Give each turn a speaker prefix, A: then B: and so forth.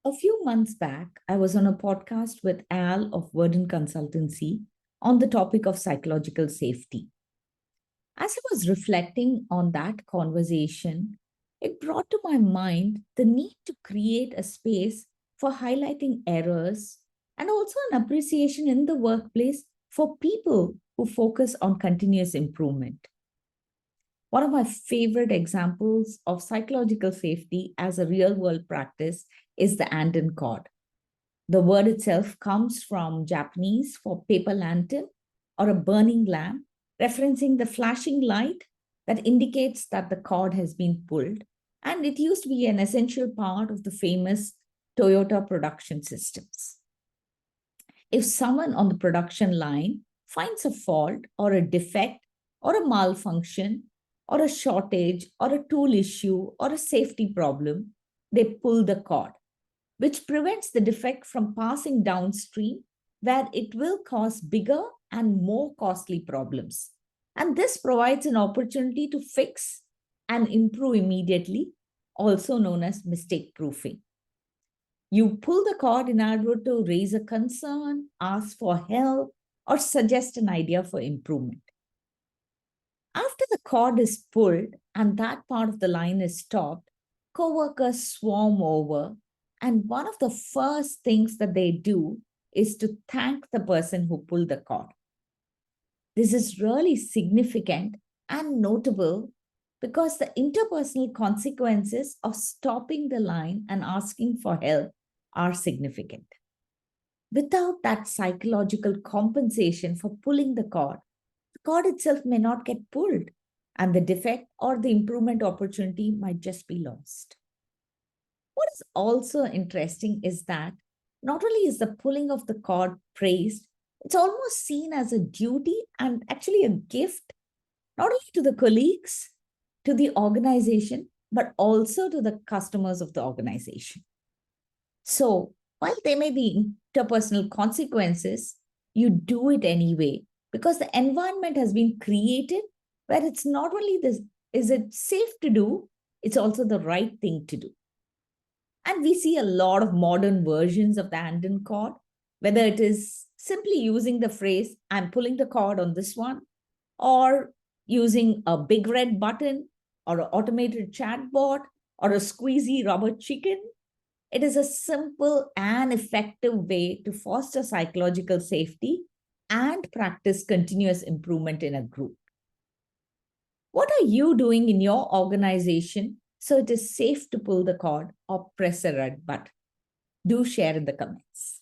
A: A few months back, I was on a podcast with Al of Verdant consultancy on the topic of psychological safety. As I was reflecting on that conversation, it brought to my mind the need to create a space for highlighting errors and also an appreciation in the workplace for people who focus on continuous improvement. One of my favorite examples of psychological safety as a real world practice is the Andon Cord. The word itself comes from Japanese for paper lantern or a burning lamp, referencing the flashing light that indicates that the cord has been pulled. And it used to be an essential part of the famous Toyota production systems. If someone on the production line finds a fault or a defect or a malfunction or a shortage or a tool issue or a safety problem, they pull the cord, which prevents the defect from passing downstream where it will cause bigger and more costly problems. And this provides an opportunity to fix and improve immediately, also known as mistake proofing. You pull the cord in order to raise a concern, ask for help, or suggest an idea for improvement. After the cord is pulled and that part of the line is stopped, coworkers swarm over, and one of the first things that they do is to thank the person who pulled the cord. This is really significant and notable because the interpersonal consequences of stopping the line and asking for help are significant. Without that psychological compensation for pulling the cord itself may not get pulled, and the defect or the improvement opportunity might just be lost. What is also interesting is that not only is the pulling of the cord praised, it's almost seen as a duty and actually a gift, not only to the colleagues, to the organization, but also to the customers of the organization. So while there may be interpersonal consequences, you do it anyway because the environment has been created where it's not only this, is it safe to do, it's also the right thing to do. And we see a lot of modern versions of the Andon cord, whether it is simply using the phrase, I'm pulling the cord on this one, or using a big red button, or an automated chatbot, or a squeezy rubber chicken. It is a simple and effective way to foster psychological safety and practice continuous improvement in a group. What are you doing in your organization so it is safe to pull the cord or press a red button? Do share in the comments.